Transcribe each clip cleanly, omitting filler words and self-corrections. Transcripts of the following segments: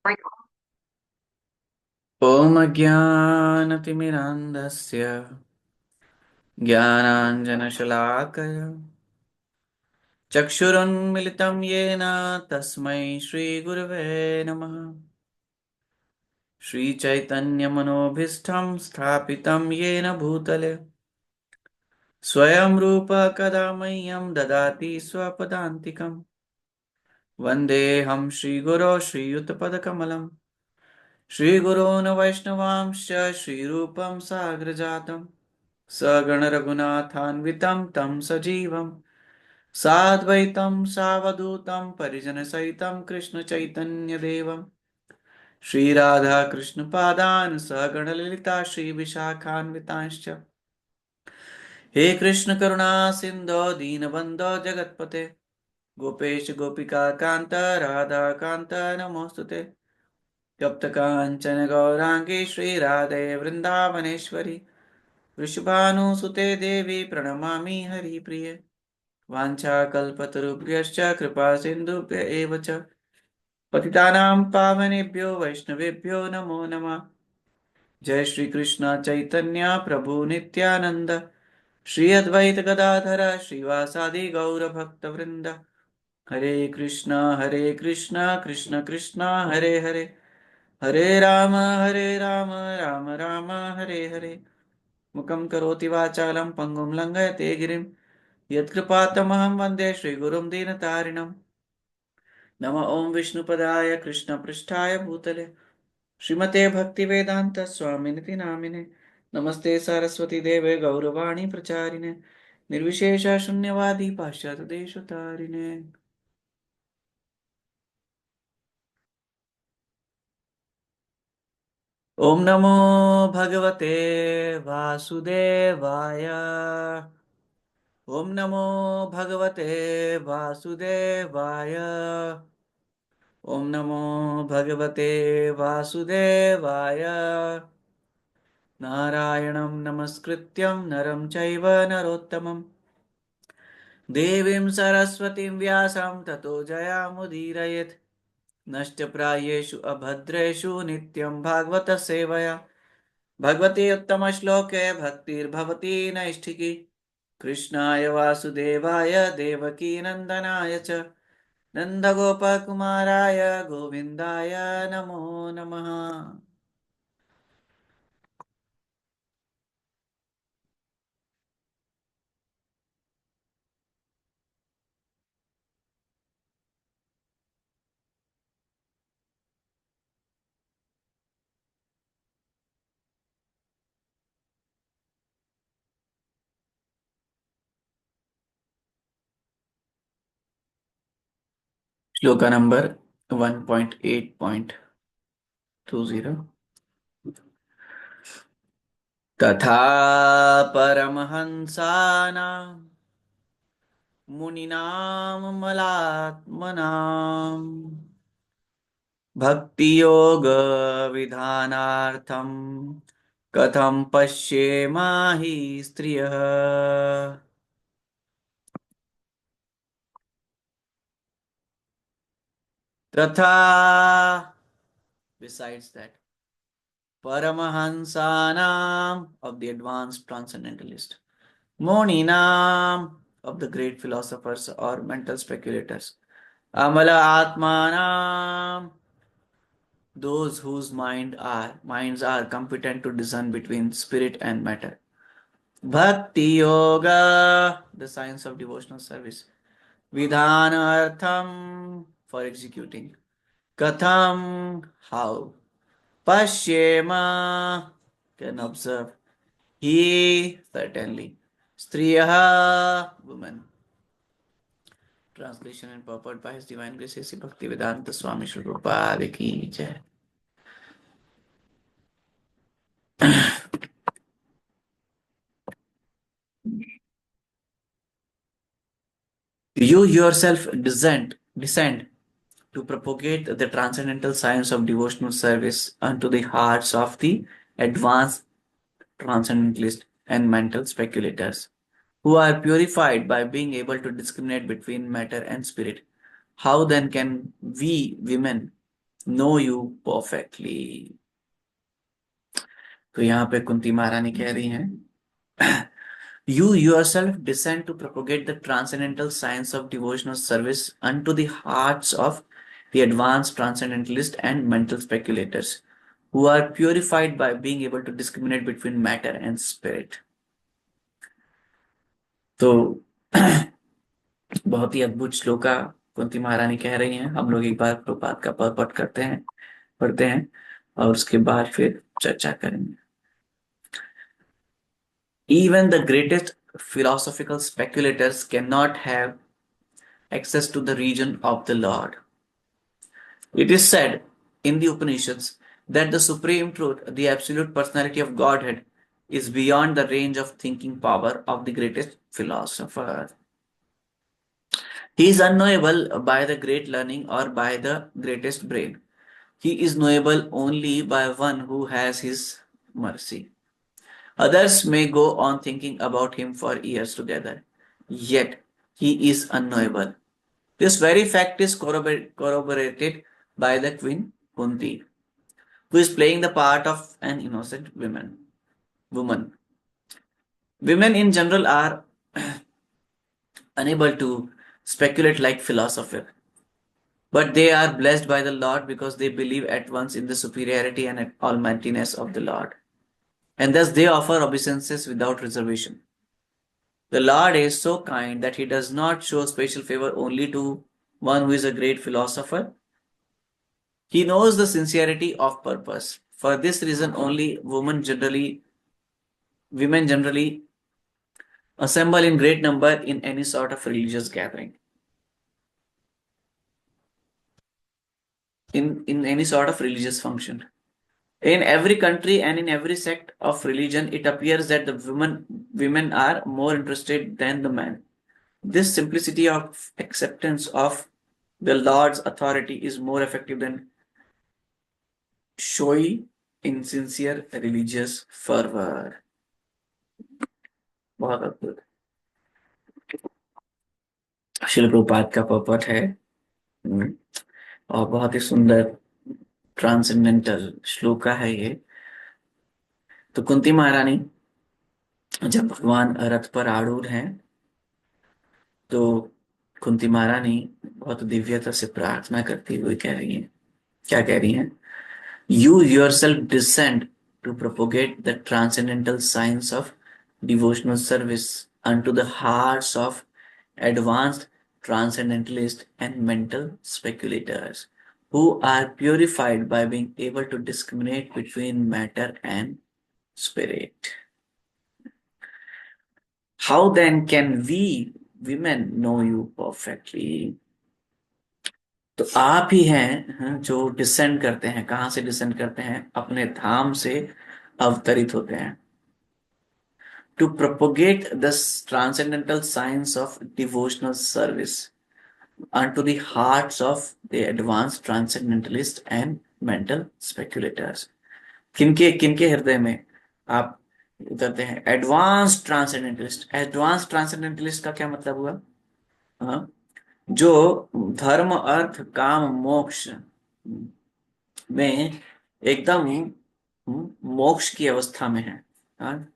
ॐ अज्ञानतिमिरान्धस्य ज्ञानाञ्जनशलाकया चक्षुरुन्मिलितं येन तस्मै श्रीगुरवे नमः। श्रीचैतन्यमनोभीष्टं स्थापितं येन भूतले स्वयं रूप कदा मह्यं ददाति स्वपदान्तिकम्। वन्देऽहं श्रीगुरो श्रीयुतपदकमलं श्रीगुरोन् वैष्णवांश्च श्रीरूपं साग्रजातम् सगणरघुनाथान्वितं तं सजीवं साद्वैतं सावधूतं परिजनसहितं कृष्णचैतन्यदेवं श्रीराधाकृष्णपादान् सगणललिता श्रीविशाखान्वितांश्च। हे कृष्ण करुणा सिन्धो दीनबन्धो जगत्पते गोपेश गोपिका कान्त राधा कान्त नमोऽस्तुते। तप्तकाञ्चन गौराङ्गी श्रीराधे वृन्दावनेश्वरी वृषभानुसुते देवी प्रणमामि हरिप्रिये। वाञ्छाकल्पतरुभ्यश्च कृपा सिन्धुभ्य एव च पतितानां पावनेभ्यो वैष्णवेभ्यो नमो नमः। जय श्री कृष्ण चैतन्य प्रभु नित्यानंद श्री अद्वैत गदाधर श्रीवासादि गौर भक्त वृंद। हरे कृष्ण कृष्ण कृष्ण हरे हरे हरे राम राम राम हरे हरे। मुखं करोति वाचालं पंगुं लङ्घयते गिरिं यत्कृपातमहं वन्दे श्रीगुरुं दीनतारिणम्। नमः ओं विष्णुपदाय कृष्णपृष्ठाय भूतले श्रीमते भक्तिवेदांत स्वामिनिति नामिने। नमस्ते सरस्वती देवे गौरवाणी प्रचारिणे निर्विशेष शून्यवादी पाश्चात्य देशतारिणे। ओम नमो भगवते वासुदेवाय। ओम नमो भगवते वासुदेवाय। ओम नमो भगवते वासुदेवाय। नारायणं नमस्कृत्यं नरं चैव नरोत्तमं देवीं सरस्वतीं व्यासं ततो जयामुदीरयेत्। नष्टप्रायेषु अभद्रेषु नित्यं भागवत सेवया भगवते उत्तमश्लोके भक्तिर्भवति नैष्ठिकी। कृष्णाय वासुदेवाय देवकी नन्दनाय च नन्दगोपकुमाराय गोविन्दाय नमो नमः। श्लोक नंबर 1.8.20। तथा परमहंसानां मुनीनां मलात्मनां भक्तियोगविधानार्थं कथं पश्येमाहि स्त्रियः। तथा, besides that, Paramahansanam of the advanced transcendentalist, Moninam of the great philosophers or mental speculators, Amala Atmanam, those whose minds are competent to discern between spirit and matter. Bhakti Yoga, the science of devotional service. Vidhanartham, for executing. Katham, how. Pashyema, can observe. He, certainly. Striyaha, woman. Translation and purport by His Divine Grace A.C. Bhaktivedanta Swami Srila Prabhupada ki jai. You yourself descend to propagate the transcendental science of devotional service unto the hearts of the advanced transcendentalists and mental speculators, who are purified by being able to discriminate between matter and spirit. How then can we women know you perfectly. तो यहाँ पे कुंती महारानी कह रही हैं You yourself descend to propagate the transcendental science of devotional service unto the hearts of the advanced transcendentalists and mental speculators who are purified by being able to discriminate between matter and spirit. तो बहुत ही अद्भुत श्लोका कुंती महारानी कह रही हैं। हम लोग एक बार प्रपात का पद करते हैं, पढ़ते हैं और उसके बाद फिर चर्चा करेंगे। Even the greatest philosophical speculators cannot have access to the region of the Lord. It is said in the Upanishads that the supreme truth, the absolute personality of Godhead, is beyond the range of thinking power of the greatest philosopher. He is unknowable by the great learning or by the greatest brain. He is knowable only by one who has his mercy. Others may go on thinking about him for years together, yet he is unknowable. This very fact is corroborated by the Queen Kunti, who is playing the part of an innocent woman. Women in general are unable to speculate like philosophers, but they are blessed by the Lord because they believe at once in the superiority and almightiness of the Lord, and thus they offer obeisances without reservation. The Lord is so kind that he does not show special favor only to one who is a great philosopher. He knows the sincerity of purpose. For this reason only women generally assemble in great number in any sort of religious gathering. In any sort of religious function. In every country and in every sect of religion, it appears that the women are more interested than the men. This simplicity of acceptance of the Lord's authority is more effective than showy, insincere religious fervor. बहुत अद्भुत। शिल प्रभुपाद का पर्पट है और बहुत ही सुंदर transcendental shloka है ये। तो कुंती महारानी जब भगवान रथ पर आरूढ़ हैं तो कुंती महारानी बहुत दिव्यता से प्रार्थना करती हुई कह रही हैं, क्या कह रही हैं? You yourself descend to propagate the transcendental science of devotional service unto the hearts of advanced transcendentalists and mental speculators who are purified by being able to discriminate between matter and spirit. How then can we women know you perfectly? तो आप ही हैं जो descend करते हैं। कहां से descend करते हैं? अपने धाम से अवतरित होते हैं। To propagate the transcendental science of devotional service unto the hearts of the advanced transcendentalists and mental speculators. किनके किनके हृदय में आप उतरते हैं? Advance transcendentalist. एडवांस ट्रांसेंडेंटलिस्ट का क्या मतलब हुआ? हाँ, जो धर्म अर्थ काम मोक्ष में एकदम मोक्ष की अवस्था में है, हाँ?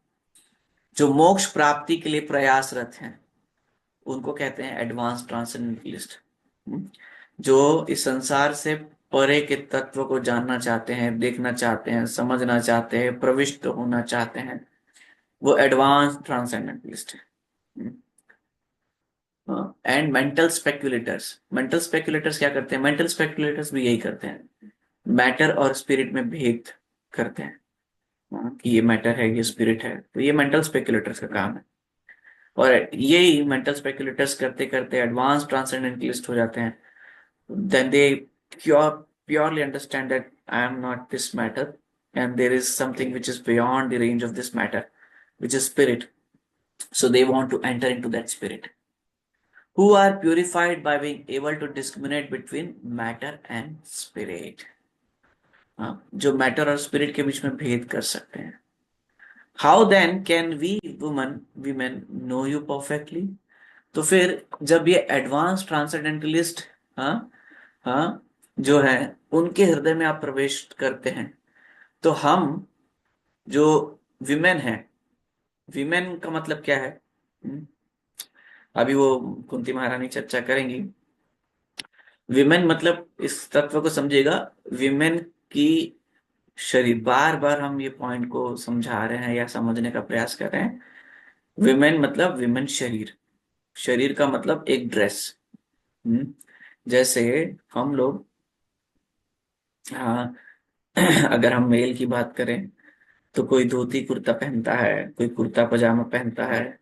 जो मोक्ष प्राप्ति के लिए प्रयासरत हैं उनको कहते हैं एडवांस ट्रांसेंडेंटलिस्ट। जो इस संसार से परे के तत्व को जानना चाहते हैं, देखना चाहते हैं, समझना चाहते हैं, प्रविष्ट होना चाहते हैं, वो एडवांस ट्रांसेंडेंटलिस्ट है। एंड मेंटल स्पेकुलेटर्स क्या करते हैं? मेंटल स्पेकुलेटर्स भी यही करते हैं, मैटर और स्पिरिट में भेद करते हैं कि ये मैटर है, ये स्पिरिट है। तो ये मेंटल स्पेकुलेटर्स का काम है और यही मेंटल स्पेकुलेटर्स करते करते एडवांस ट्रांसेंडेंटलिस्ट हो जाते हैं। Then they purely understand that I am not this matter and there is something which is beyond the range of this matter, which is spirit. So they want to enter into that spirit, who are purified by being able to discriminate between matter and spirit. जो matter और spirit के बीच में भेद कर सकते हैं। How then can we women know you perfectly? तो फिर जब ये एडवांस ट्रांसेंडेंटलिस्ट जो है उनके हृदय में आप प्रवेश करते हैं, तो हम जो विमेन है, विमेन का मतलब क्या है? हम्म, अभी वो कुंती महारानी चर्चा करेंगी। विमेन मतलब इस तत्व को समझिएगा, विमेन की शरीर, बार बार हम ये पॉइंट को समझा रहे हैं या समझने का प्रयास कर रहे हैं। विमेन मतलब विमेन शरीर, शरीर का मतलब एक ड्रेस। जैसे हम लोग, हाँ, अगर हम मेल की बात करें तो कोई धोती कुर्ता पहनता है, कोई कुर्ता पजामा पहनता है,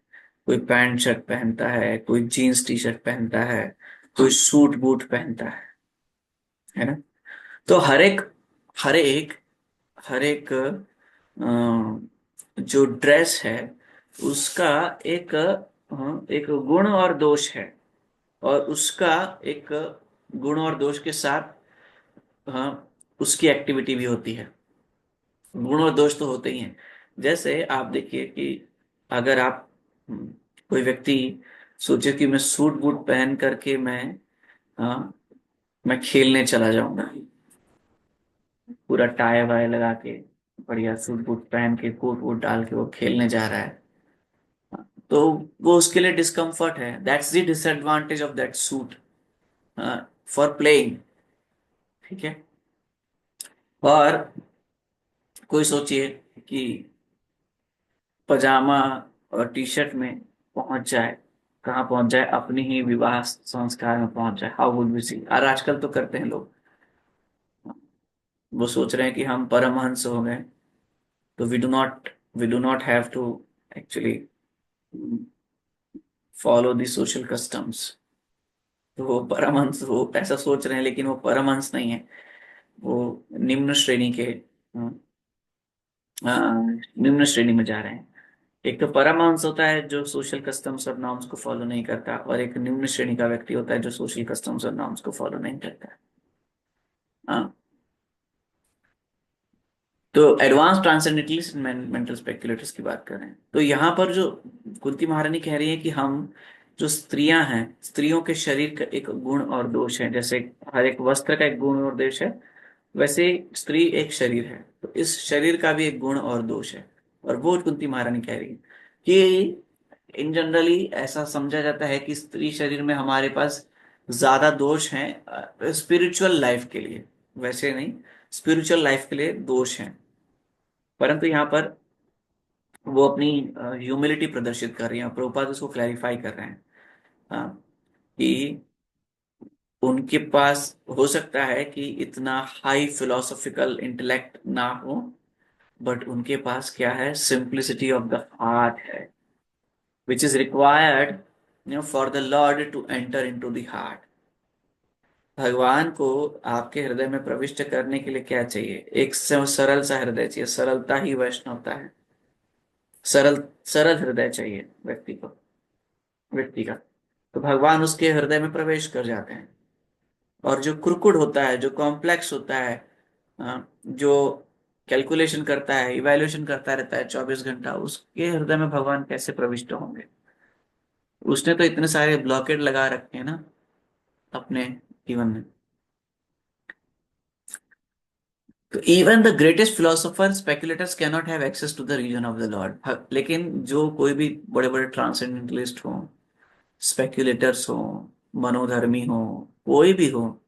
कोई पैंट शर्ट पहनता है, कोई जीन्स टी शर्ट पहनता है, कोई सूट बूट पहनता है ना? तो हर एक हर एक जो ड्रेस है उसका एक एक गुण और दोष है, और उसका एक गुण और दोष के साथ उसकी एक्टिविटी भी होती है। गुण और दोष तो होते ही हैं। जैसे आप देखिए कि अगर आप कोई व्यक्ति सोचे कि मैं सूट बूट पहन करके मैं खेलने चला जाऊंगा, पूरा टाई वाई लगा के, बढ़िया सूट बूट पहन के, कोट वोट डाल के वो खेलने जा रहा है, तो वो उसके लिए डिस्कम्फर्ट है। That's the disadvantage of that suit for playing. ठीक है। और कोई सोचिए कि पजामा और टी शर्ट में पहुंच जाए, कहाँ पहुंच जाए? अपनी ही विवाह संस्कार में पहुंच जाए। हाउ वुड वी सी? और आजकल तो करते हैं लोग, वो सोच रहे हैं कि हम परमहंस हो गए, तो we do not have to actually follow the social customs. तो वो परमहंस, वो ऐसा सोच रहे हैं, लेकिन वो परमहंस नहीं है, वो निम्न श्रेणी के निम्न श्रेणी में जा रहे हैं। एक तो परमहंस होता है जो सोशल कस्टम्स और नॉर्म्स को फॉलो नहीं करता, और एक निम्न श्रेणी का व्यक्ति होता है जो सोशल कस्टम्स और नॉर्म्स को फॉलो नहीं करता। हाँ। तो एडवांस ट्रांसेंडेंटलिस्ट मेंटल स्पेक्युलेटर्स की बात कर रहे हैं। तो यहाँ पर जो कुंती महारानी कह रही है कि हम जो स्त्रियां हैं, स्त्रियों के शरीर का एक गुण और दोष है। जैसे हर एक वस्त्र का एक गुण और दोष है, वैसे स्त्री एक शरीर है, तो इस शरीर का भी एक गुण और दोष है। और वो कुंती महारानी कह रही है कि इन जनरली ऐसा समझा जाता है कि स्त्री शरीर में हमारे पास ज्यादा दोष हैं स्पिरिचुअल लाइफ के लिए, वैसे नहीं, स्पिरिचुअल लाइफ के लिए दोष हैं। परंतु यहाँ पर वो अपनी ह्यूमिलिटी प्रदर्शित कर रही हैं, प्रभुपाद उसको क्लैरिफाई कर रहे हैं। कि उनके पास हो सकता है कि इतना हाई फिलोसॉफिकल इंटेलेक्ट ना हो, बट उनके पास क्या है? सिंप्लिसिटी ऑफ द हार्ट है, which is required for the Lord to enter into the heart. भगवान को आपके हृदय में प्रविष्ट करने के लिए क्या चाहिए? एक सरल सा हृदय चाहिए। सरलता ही वैष्णवता है। सरल सरल हृदय चाहिए व्यक्ति का, तो भगवान उसके हृदय में प्रवेश कर जाते हैं। और जो क्रुकुड होता है, जो कॉम्प्लेक्स होता है, जो कैलकुलेशन करता है, इवैल्यूएशन करता रहता है 24 घंटा, उसके हृदय में भगवान कैसे प्रविष्ट होंगे? उसने तो इतने सारे ब्लॉकेट लगा रखे हैं ना अपने जीवन में। तो even the greatest philosopher speculators can not have access to the reason of the Lord. लेकिन जो कोई भी बड़े बड़े ट्रांसेंडेंटलिस्ट हो, स्पेक्युलेटर्स हो, मनोधर्मी हो, कोई भी हो,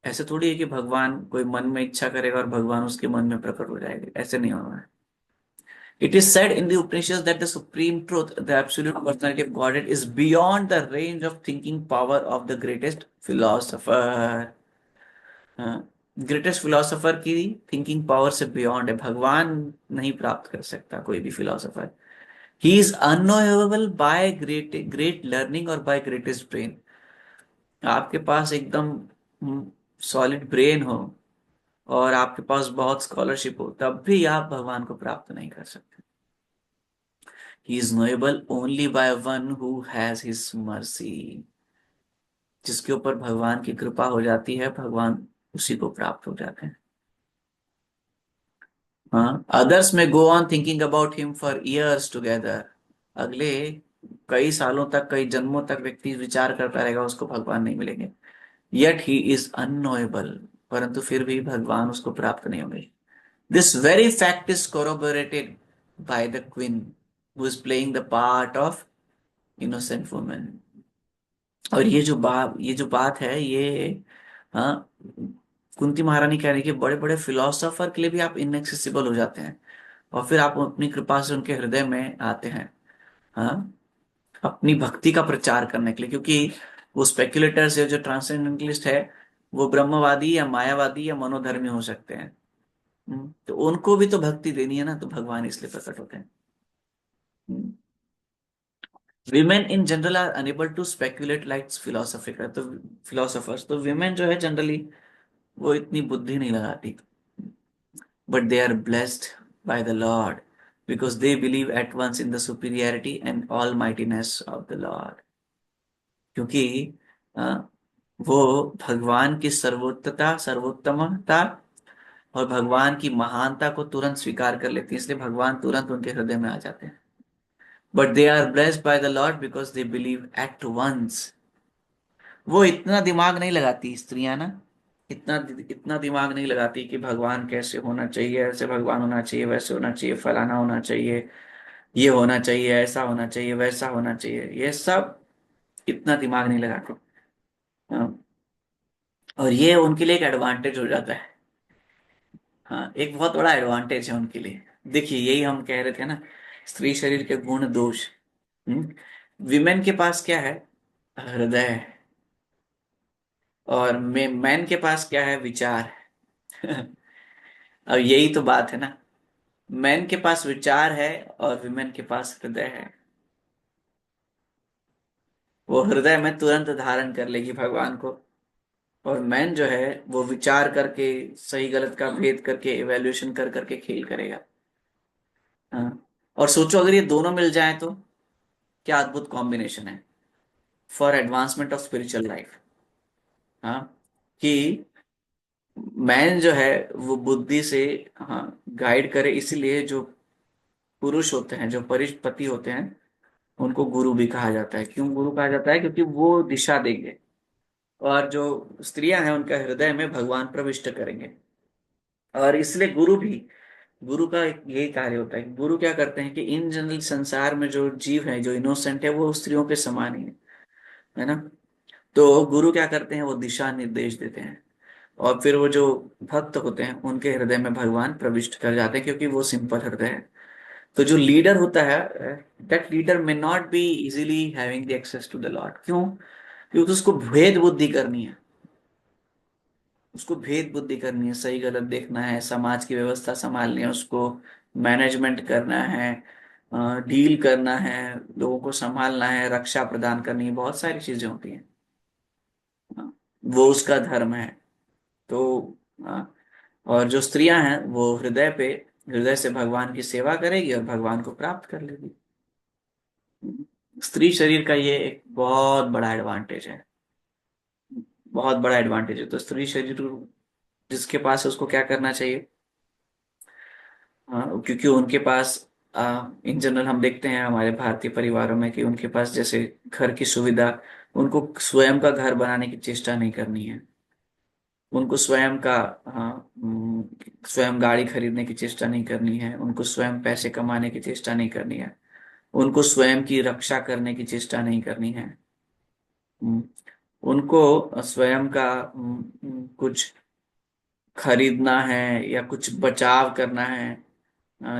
ऐसे थोड़ी है कि भगवान कोई मन में इच्छा करेगा और भगवान उसके मन में प्रकट हो जाएगा। ऐसे नहीं होना है। It is said in the Upanishads that the supreme truth, the absolute personality of Godhead, is beyond the range of thinking power of the greatest philosopher. Greatest philosopher की थिंकिंग पावर से बियॉन्ड है, भगवान नहीं प्राप्त कर सकता कोई भी philosopher. He is unknowable by great great learning और बाय ग्रेटेस्ट ब्रेन। आपके पास एकदम सॉलिड ब्रेन हो और आपके पास बहुत स्कॉलरशिप हो, तब भी आप भगवान को प्राप्त नहीं कर सकते। He is knowable only by one who has his mercy। जिसके ऊपर भगवान की कृपा हो जाती है, भगवान उसी को प्राप्त हो जाते हैं। हाँ, others may go on thinking about him for years together। अगले कई सालों तक, कई जन्मों तक व्यक्ति विचार करता रहेगा, उसको भगवान नहीं मिलेंगे। Yet he is unknowable। परंतु फिर भी भगवान उसको प्राप्त नहीं होंगे। This very fact is corroborated by the queen who is playing the part of innocent woman. और ये जो बात है ये, हाँ, कुंती महारानी कह रही है कि बड़े बड़े फिलोसोफर के लिए भी आप इनएक्सेसिबल हो जाते हैं, और फिर आप अपनी कृपा से उनके हृदय में आते हैं, हाँ, अपनी भक्ति का प्रचार करने के लिए। क्योंकि वो स्पेक्युलेटर्स है, जो ट्रांसेंडेंटलिस्ट है, वो ब्रह्मवादी या मायावादी या मनोधर्मी हो सकते हैं। तो उनको भी तो भक्ति देनी है ना, तो भगवान इसलिए प्रकट होते हैं। Women in general are unable to speculate like philosophical, तो फिलोसफर्स, तो विमेन जो है जनरली वो इतनी बुद्धि नहीं लगाती, but they are blessed by the Lord because they believe at once in the superiority and all mightiness of the Lord. क्योंकि अ, वो भगवान की सर्वोत्तता, सर्वोत्तमता और भगवान की महानता को तुरंत स्वीकार कर लेती है, इसलिए भगवान तुरंत उनके हृदय में आ जाते हैं। But they are blessed by the Lord because they believe at once. वो इतना दिमाग नहीं लगाती स्त्रियां ना, इतना इतना दिमाग नहीं लगाती कि भगवान कैसे होना चाहिए, ऐसे भगवान होना चाहिए, वैसे होना चाहिए, फलाना होना चाहिए, ये होना चाहिए, ऐसा होना चाहिए, वैसा होना चाहिए, ये सब इतना दिमाग नहीं लगाते। हाँ, और ये उनके लिए एक एडवांटेज हो जाता है। हाँ, एक बहुत बड़ा एडवांटेज है उनके लिए। देखिए, यही हम कह रहे थे ना, स्त्री शरीर के गुण दोष। विमेन के पास क्या है? हृदय है। और मैन के पास क्या है? विचार। अब यही तो बात है ना, मैन के पास विचार है और विमेन के पास हृदय है। वो हृदय में तुरंत धारण कर लेगी भगवान को, और मैन जो है वो विचार करके, सही गलत का भेद करके, इवेल्युएशन कर करके खेल करेगा। हाँ, और सोचो अगर ये दोनों मिल जाए तो क्या अद्भुत कॉम्बिनेशन है for advancement of spiritual life. हाँ, कि मैन जो है वो बुद्धि से, हाँ, गाइड करे, इसीलिए जो पुरुष होते हैं, जो परिपति होते हैं, उनको गुरु भी कहा जाता है। क्यों गुरु कहा जाता है? क्योंकि वो दिशा देंगे, और जो स्त्रियां हैं उनका हृदय में भगवान प्रविष्ट करेंगे। और इसलिए गुरु का यही कार्य होता है। गुरु क्या करते हैं कि इन जनरल संसार में जो जीव है, जो इनोसेंट है, वो स्त्रियों के समान ही है ना। तो गुरु क्या करते हैं? वो दिशा निर्देश देते हैं, और फिर वो जो भक्त होते हैं उनके हृदय में भगवान प्रविष्ट कर जाते हैं, क्योंकि वो सिंपल हृदय है। तो जो लीडर होता है, that leader may not be easily having the access to the Lord. क्यों? क्योंकि उसको भेद बुद्धि करनी है। उसको भेद बुद्धि करनी है, सही गलत देखना है, समाज की व्यवस्था संभालनी है उसको, मैनेजमेंट करना है, डील करना है, लोगों को संभालना है, रक्षा प्रदान करनी है, बहुत सारी चीजें होती हैं। हाँ, वो उसका धर्म है। तो और जो स्त्रियां हैं वो हृदय से भगवान की सेवा करेगी और भगवान को प्राप्त कर लेगी। स्त्री शरीर का ये एक बहुत बड़ा एडवांटेज है, बहुत बड़ा एडवांटेज है। तो स्त्री शरीर जिसके पास है उसको क्या करना चाहिए? हाँ, क्योंकि उनके पास इन जनरल हम देखते हैं हमारे भारतीय परिवारों में कि उनके पास जैसे घर की सुविधा, उनको स्वयं का घर बनाने की चेष्टा नहीं करनी है। उनको स्वयं का, हाँ, स्वयं गाड़ी खरीदने की चेष्टा नहीं करनी है। उनको स्वयं पैसे कमाने की चेष्टा नहीं करनी है। उनको स्वयं की रक्षा करने की चेष्टा नहीं करनी है। हम्म, उनको स्वयं का कुछ खरीदना है या कुछ बचाव करना है,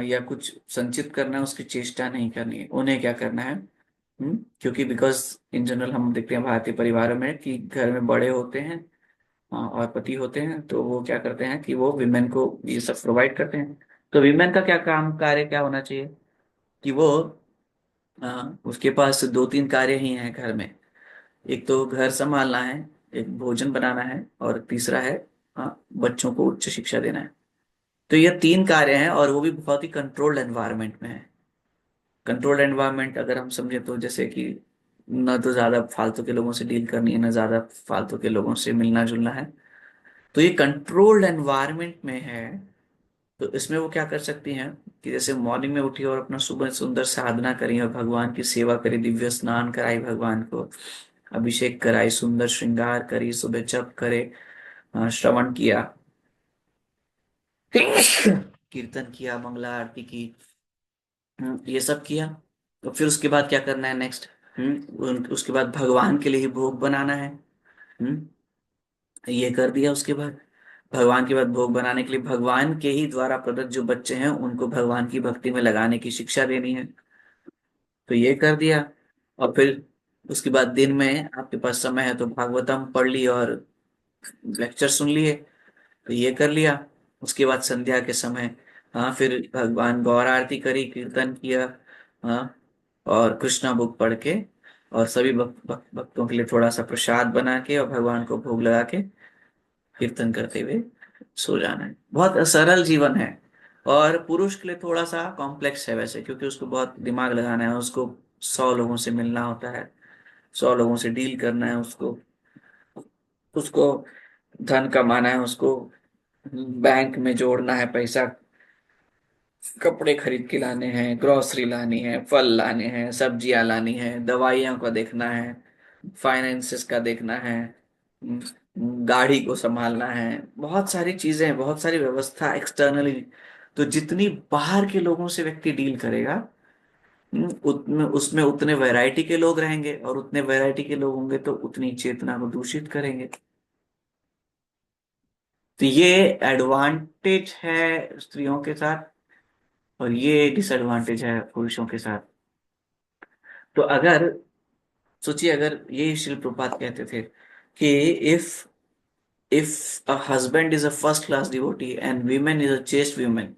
या कुछ संचित करना है, उसकी चेष्टा नहीं करनी है। उन्हें क्या करना है? क्योंकि बिकॉज इन जनरल हम देखते हैं भारतीय परिवारों में कि घर में बड़े होते हैं, और पति होते हैं, तो वो क्या करते हैं कि वो विमेन को ये सब प्रोवाइड करते हैं। तो विमेन का क्या काम, कार्य क्या होना चाहिए? कि वो, उसके पास दो तीन कार्य ही हैं घर में। एक तो घर संभालना है, एक भोजन बनाना है, और तीसरा है, बच्चों को उच्च शिक्षा देना है। तो ये तीन कार्य हैं, और वो भी बहुत ही कंट्रोल्ड एनवायरनमेंट में है। कंट्रोल्ड एनवायरनमेंट अगर हम समझे तो जैसे कि न तो ज्यादा फालतू के लोगों से डील करनी है, न ज्यादा फालतू के लोगों से मिलना जुलना है। तो ये कंट्रोल्ड एनवायरनमेंट में है। तो इसमें वो क्या कर सकती हैं कि जैसे मॉर्निंग में उठी और अपना सुबह सुंदर साधना करी और भगवान की सेवा करी, दिव्य स्नान कराई, भगवान को अभिषेक कराई, सुंदर श्रृंगार करी, सुबह जप करे, श्रवण किया, कीर्तन किया, मंगला आरती की, ये सब किया। तो फिर उसके बाद क्या करना है नेक्स्ट? उसके बाद भगवान के लिए ही भोग बनाना है। हम्म ये कर दिया। उसके बाद भगवान के बाद भोग बनाने के लिए भगवान के ही द्वारा प्रदत्त जो बच्चे हैं उनको भगवान की भक्ति में लगाने की शिक्षा देनी है। तो ये कर दिया। और फिर उसके बाद दिन में आपके पास समय है तो भागवतम पढ़ ली और लेक्चर सुन लिए, तो ये कर लिया। उसके बाद संध्या के समय, हाँ, फिर भगवान गौर आरती करी, कीर्तन किया, हाँ, और कृष्णा बुक पढ़ के, और सभी भक्तों के लिए थोड़ा सा प्रसाद बना के और भगवान को भोग लगा के कीर्तन करते हुए सो जाना है। बहुत सरल जीवन है। और पुरुष के लिए थोड़ा सा कॉम्प्लेक्स है वैसे, क्योंकि उसको बहुत दिमाग लगाना है, उसको 100 लोगों से मिलना होता है, 100 लोगों से डील करना है, उसको उसको धन कमाना है, उसको बैंक में जोड़ना है पैसा, कपड़े खरीद के लाने हैं, ग्रोसरी लानी है, फल लाने हैं, सब्जियां लानी है, दवाइयों का देखना है, फाइनेंसेस का देखना है, गाड़ी को संभालना है, बहुत सारी चीजें, बहुत सारी व्यवस्था एक्सटर्नली। तो जितनी बाहर के लोगों से व्यक्ति डील करेगा, उतने उसमें उतने वैरायटी के लोग रहेंगे, और उतने वैरायटी के लोग होंगे तो उतनी चेतना को दूषित करेंगे। तो ये एडवांटेज है स्त्रियों के साथ, और ये डिसएडवांटेज है पुरुषों के साथ। तो अगर सोचिए, अगर ये शिल प्रपात कहते थे कि if if a husband is a first class devotee and women is a chest women,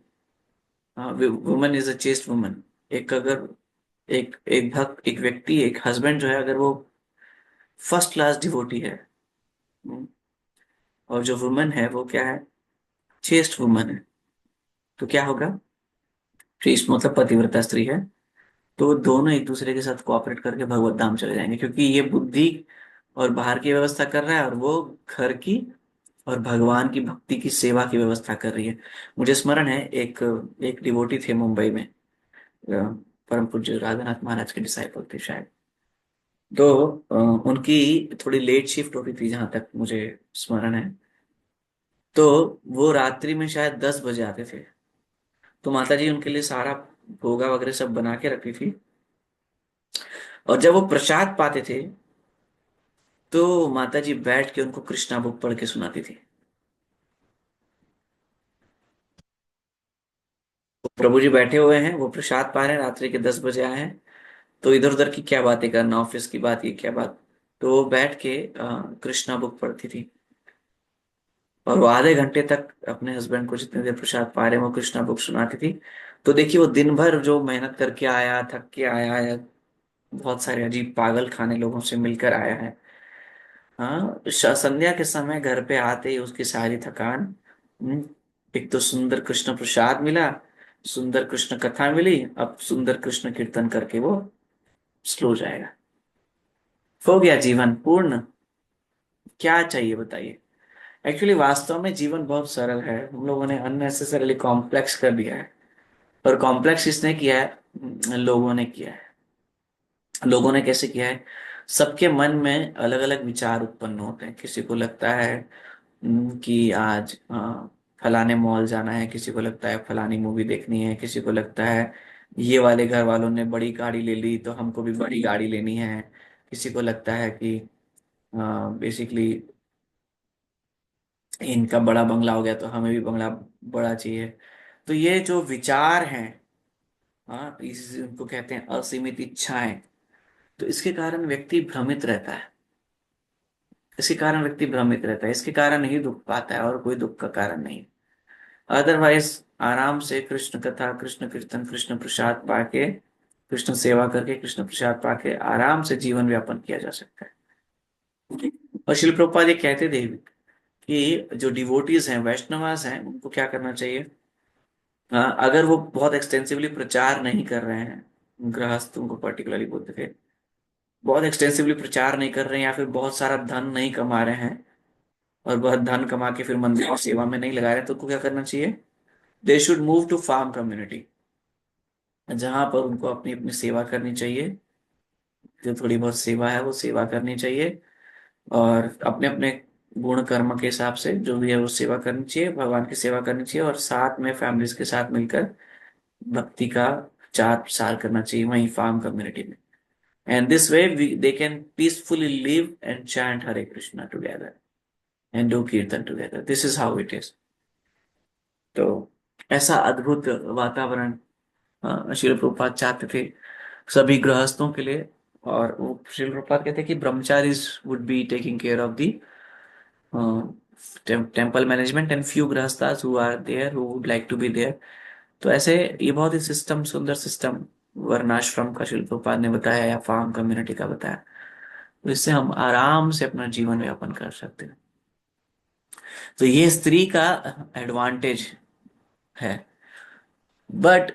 woman is a chest woman, एक अगर एक एक भक्त, एक व्यक्ति, एक हस्बैंड जो है, अगर वो फर्स्ट क्लास डिवोटी है, हम्म, और जो वुमन है वो क्या है, चेस्ट वुमन है, तो क्या होगा? चेस्ट मतलब पतिव्रता स्त्री है, तो दोनों एक दूसरे के साथ कोऑपरेट करके भगवत धाम चले जाएंगे, क्योंकि ये बुद्धि और बाहर की व्यवस्था कर रहा है, और वो घर की और भगवान की भक्ति की सेवा की व्यवस्था कर रही है। मुझे स्मरण है, एक एक डिवोटी थे मुंबई में, परम पूज्य राधानाथ महाराज के डिसाइपल थे शायद। तो उनकी थोड़ी लेट शिफ्ट होती थी जहां तक मुझे स्मरण है। तो वो रात्रि में शायद 10 बजे आते थे। तो माता जी उनके लिए सारा भोगा वगैरह सब बना के रखती थी, और जब वो प्रसाद पाते थे तो माता जी बैठ के उनको कृष्णा बुक पढ़ के सुनाती थी। प्रभु जी बैठे हुए हैं, वो प्रसाद पा रहे हैं, रात्रि के 10 बजे आए हैं, तो इधर उधर की क्या बातें करना, ऑफिस की बात, ये क्या बात। तो वो बैठ के कृष्णा बुक पढ़ती थी, और वो आधे घंटे तक अपने हस्बैंड को जितने देर प्रसाद पा रहे हैं वो कृष्णा बुक सुनाती थी। तो देखिए, वो दिन भर जो मेहनत करके आया, थक के आया है, बहुत सारे अजीब पागल खाने लोगों से मिलकर आया है, हाँ, संध्या के समय घर पे आते ही उसकी सारी थकान, हम्म, एक तो सुंदर कृष्ण प्रसाद मिला, सुंदर कृष्ण कथा मिली, अब सुंदर कृष्ण कीर्तन करके वो स्लो जाएगा, हो गया जीवन पूर्ण। क्या चाहिए बताइए? एक्चुअली वास्तव में जीवन बहुत सरल है, हम लोगों ने अननेसेसरली कॉम्प्लेक्स कर दिया है। और कॉम्प्लेक्स किसने किया है? लोगों ने किया है। लोगों ने कैसे किया है? सबके मन में अलग अलग विचार उत्पन्न होते हैं। किसी को लगता है कि आज फलाने मॉल जाना है, किसी को लगता है फलानी मूवी देखनी है, किसी को लगता है ये वाले घर वालों ने बड़ी गाड़ी ले ली तो हमको भी बड़ी गाड़ी लेनी है, किसी को लगता है कि बेसिकली इनका बड़ा बंगला हो गया तो हमें भी बंगला बड़ा चाहिए। तो ये जो विचार हैं, हाँ, इस इनको कहते हैं असीमित इच्छाएं। तो इसके कारण व्यक्ति भ्रमित रहता है, इसके कारण व्यक्ति भ्रमित रहता है, इसके कारण ही दुख पाता है, और कोई दुख का कारण नहीं। अदरवाइज आराम से कृष्ण कथा, कृष्ण कीर्तन, कृष्ण प्रसाद पाके, कृष्ण सेवा करके, कृष्ण प्रसाद पाके आराम से जीवन व्यापन किया जा सकता है। और शिल प्रभुपाद ये कहते थे कि जो डिवोटीज हैं, वैष्णवास हैं, उनको क्या करना चाहिए? अगर वो बहुत एक्सटेंसिवली प्रचार नहीं कर रहे हैं, गृहस्थ उनको पर्टिकुलरली बोलते थे, बहुत एक्सटेंसिवली प्रचार नहीं कर रहे हैं, या फिर बहुत सारा धन नहीं कमा रहे हैं, और बहुत धन कमा के फिर मंदिर की सेवा में नहीं लगा रहे हैं, तो उनको क्या करना चाहिए? They should move to farm community, जहां पर उनको अपनी अपनी सेवा करनी चाहिए, जो थोड़ी बहुत सेवा है वो सेवा करनी चाहिए, और अपने अपने गुण कर्म के हिसाब से जो भी है वो सेवा करनी चाहिए, भगवान की सेवा करनी चाहिए, और साथ में फैमिलीज के साथ मिलकर भक्ति का प्रचार प्रसार करना चाहिए वहीं फार्म कम्युनिटी में। And this way they can peacefully live and chant Hare Krishna together and do kirtan together. This is how it is. तो ऐसा अद्भुत वातावरण श्रील प्रभुपाद चाहते थे सभी गृहस्थों के लिए। और वो श्रील प्रभुपाद कहते हैं कि brahmacharis would be taking care of the temple management, and few grihasthas who are there who would like to be there. तो ऐसे ये बहुत ही सिस्टम, सुंदर सिस्टम वर्णाश्रम का श्रील प्रभुपाद ने बताया या फार्म कम्युनिटी का बताया। तो इससे हम आराम से अपना जीवन यापन कर सकते हैं। तो ये स्त्री का एडवांटेज है। बट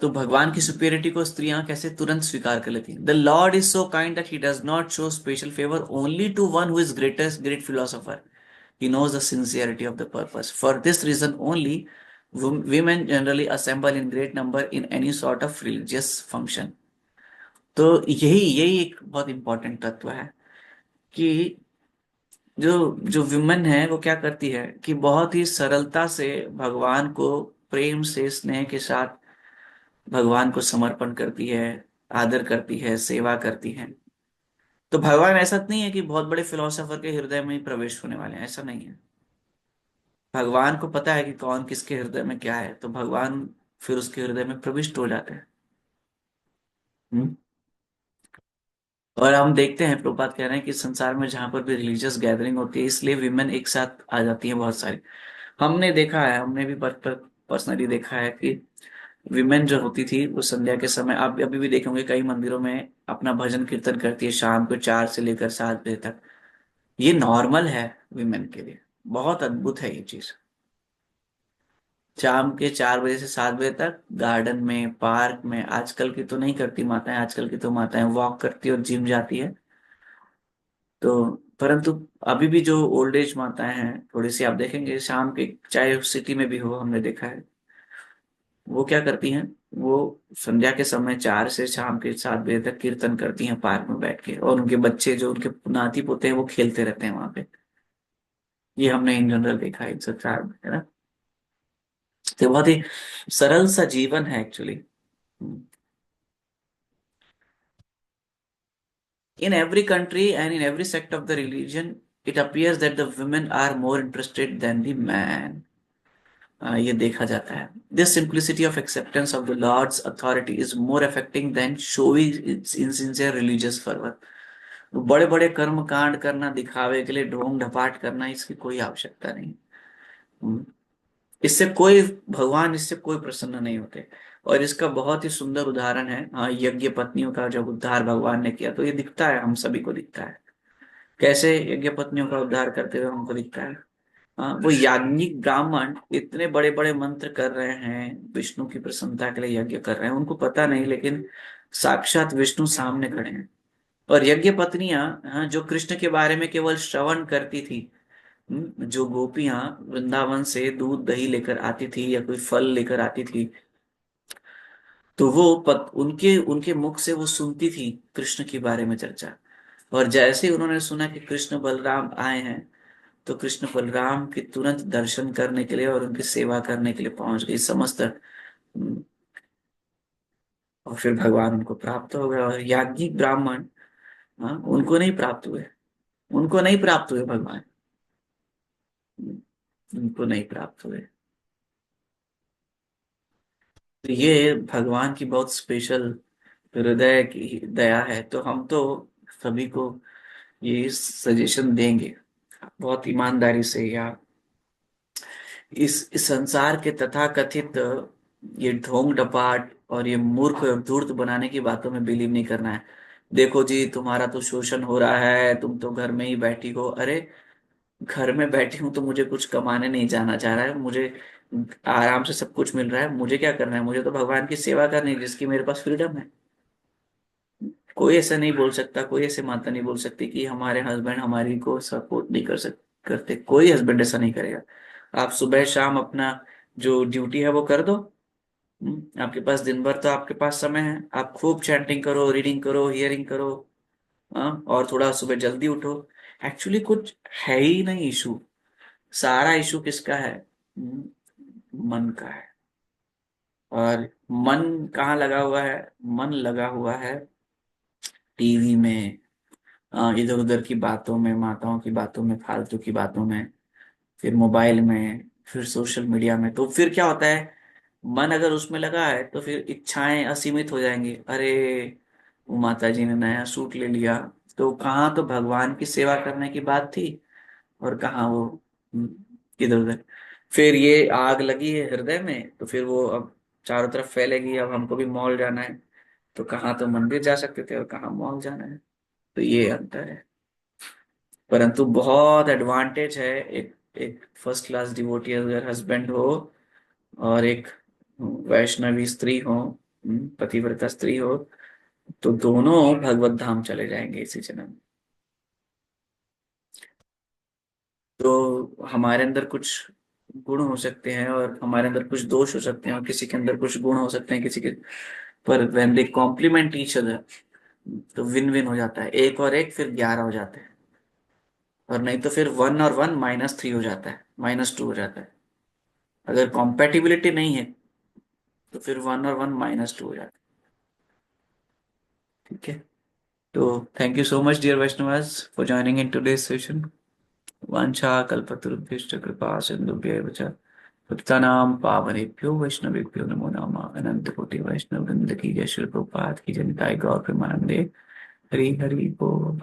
तो भगवान की सुपीरियरिटी को स्त्रियां कैसे तुरंत स्वीकार कर लेती हैं। The Lord is so kind that he does not show special favour only to one who is greatest great philosopher. He knows the sincerity of the purpose. For this reason only, women generally assemble in great number in any sort of religious function. तो यही यही एक बहुत important तत्व है कि जो जो विमेन है वो क्या करती है कि बहुत ही सरलता से भगवान को प्रेम से स्नेह के साथ भगवान को समर्पण करती है, आदर करती है, सेवा करती है। तो भगवान ऐसा नहीं है कि बहुत बड़े फिलोसोफर के हृदय में ही प्रवेश होने वाले हैं, ऐसा नहीं है। भगवान को पता है कि कौन किसके हृदय में क्या है, तो भगवान फिर उसके हृदय में प्रविष्ट हो जाते हैं। हम्म? और हम देखते हैं प्रभुपाद कह रहे हैं कि संसार में जहां पर भी रिलीजियस गैदरिंग होती है, इसलिए विमेन एक साथ आ जाती हैं बहुत सारी। हमने देखा है, हमने भी पर्सनली देखा है कि विमेन जो होती थी वो संध्या के समय, आप अभी भी देखेंगे कई मंदिरों में अपना भजन कीर्तन करती है शाम को 4 से लेकर 7 बजे तक। ये नॉर्मल है विमेन के लिए। बहुत अद्भुत है ये चीज। शाम के 4 बजे से 7 बजे तक गार्डन में, पार्क में। आजकल की तो नहीं करती माताएं, आजकल की तो माताएं वॉक करती है और जिम जाती है। तो परंतु अभी भी जो ओल्ड एज माताएं हैं थोड़ी सी, आप देखेंगे शाम के, चाहे सिटी में भी हो, हमने देखा है वो क्या करती हैं। वो संध्या के समय 4 से शाम के 7 बजे तक कीर्तन करती हैं पार्क में बैठ के, और उनके बच्चे जो उनके नाती पोते हैं वो खेलते रहते हैं वहां पे। ये हमने इन जनरल देखा है इन संसार में, है ना। तो बहुत ही सरल सा जीवन है actually. In every country and in every sect of the religion, it appears that the women are more interested than the man. ये देखा जाता है। This simplicity of acceptance of the Lord's authority is more affecting than showing its insincere religious fervor. बड़े बड़े कर्म कांड करना, दिखावे के लिए ढोंग ढपाट करना, इसकी कोई आवश्यकता नहीं। हम्म। इससे कोई, भगवान इससे कोई प्रसन्न नहीं होते। और इसका बहुत ही सुंदर उदाहरण है, हाँ, यज्ञ पत्नियों का जब उद्धार भगवान ने किया तो ये दिखता है, हम सभी को दिखता है कैसे यज्ञ पत्नियों का उद्धार करते हुए हमको दिखता है। हाँ, वो याज्ञिक ब्राह्मण इतने बड़े बड़े मंत्र कर रहे हैं, विष्णु की प्रसन्नता के लिए यज्ञ कर रहे हैं, उनको पता नहीं, लेकिन साक्षात विष्णु सामने खड़े हैं। और यज्ञ पत्नियां, हाँ, जो कृष्ण के बारे में केवल श्रवण करती थी, जो गोपियां वृंदावन से दूध दही लेकर आती थी या कोई फल लेकर आती थी, तो वो उनके उनके मुख से वो सुनती थी कृष्ण के बारे में चर्चा। और जैसे ही उन्होंने सुना कि कृष्ण बलराम आए हैं, तो कृष्ण बलराम के तुरंत दर्शन करने के लिए और उनकी सेवा करने के लिए पहुंच गई समस्त। और फिर भगवान उनको प्राप्त हो गए। और याज्ञिक ब्राह्मण, हाँ, उनको नहीं प्राप्त हुए, उनको नहीं प्राप्त हुए भगवान, उनको नहीं प्राप्त हुए। तो ये भगवान की बहुत स्पेशल हृदय की दया है। तो हम तो सभी को ये सजेशन देंगे बहुत ईमानदारी से, या इस संसार के तथाकथित ये ढोंग डपाट और ये मूर्ख और धूर्त बनाने की बातों में बिलीव नहीं करना है। देखो जी, तुम्हारा तो शोषण हो रहा है, तुम तो घर में ही बैठी हो। अरे, घर में बैठी हूं तो मुझे कुछ कमाने नहीं जाना चाह रहा है, मुझे आराम से सब कुछ मिल रहा है, मुझे क्या करना है, मुझे तो भगवान की सेवा करनी है जिसकी मेरे पास फ्रीडम है। कोई ऐसा नहीं बोल सकता, कोई ऐसे माता नहीं बोल सकती कि हमारे हस्बैंड हमारी को सपोर्ट नहीं करते। कोई हस्बैंड ऐसा नहीं करेगा। आप सुबह शाम अपना जो ड्यूटी है वो कर दो, आपके पास दिन भर तो आपके पास समय है, आप खूब चैंटिंग करो, रीडिंग करो, हियरिंग करो। और थोड़ा सुबह जल्दी उठो। एक्चुअली कुछ है ही नहीं इशू। सारा इशू किसका है? मन का है। और मन कहाँ लगा हुआ है? मन लगा हुआ है टीवी में, इधर उधर की बातों में, माताओं की बातों में, फालतू की बातों में, फिर मोबाइल में, फिर सोशल मीडिया में। तो फिर क्या होता है, मन अगर उसमें लगा है तो फिर इच्छाएं असीमित हो जाएंगी। अरे, वो माता जी ने नया सूट ले लिया, तो कहाँ तो भगवान की सेवा करने की बात थी, और कहाँ वो इधर उधर। फिर ये आग लगी है हृदय में, तो फिर वो अब चारों तरफ फैलेगी। अब हमको भी मॉल जाना है, तो कहाँ तो मंदिर जा सकते थे और कहाँ मॉल जाना है। तो ये अंतर है। परंतु बहुत एडवांटेज है एक एक फर्स्ट क्लास डिवोटी अगर हस्बैंड हो, और एक वैष्णवी स्त्री हो, पतिव्रता स्त्री हो, तो दोनों भगवत धाम चले जाएंगे इसी जन्म में। तो हमारे अंदर कुछ गुण हो सकते हैं और हमारे अंदर कुछ दोष हो सकते हैं, और किसी के अंदर कुछ गुण हो सकते हैं किसी के। पर when they compliment each other, तो विन विन हो जाता है। एक और एक फिर 11 हो जाते हैं। और नहीं तो फिर 1 और 1 -3 हो जाता है, -2 हो जाता है। अगर कॉम्पेटिबिलिटी नहीं है तो फिर 1 और 1 -2 हो जाता है। ठीक है। तो thank you so much dear Vaishnavas for joining in today's session. वांछा कल्पतरुभ्यश्च कृपा सिंधुभ्यैव च पतितानां पावनेभ्यो वैष्णवेभ्यो नमो नमः। अनंत कोटि वैष्णव वृंद की जय, श्री प्रभुपाद की जय, निताई गौर प्रेमानंदे। हरि हरि बोल।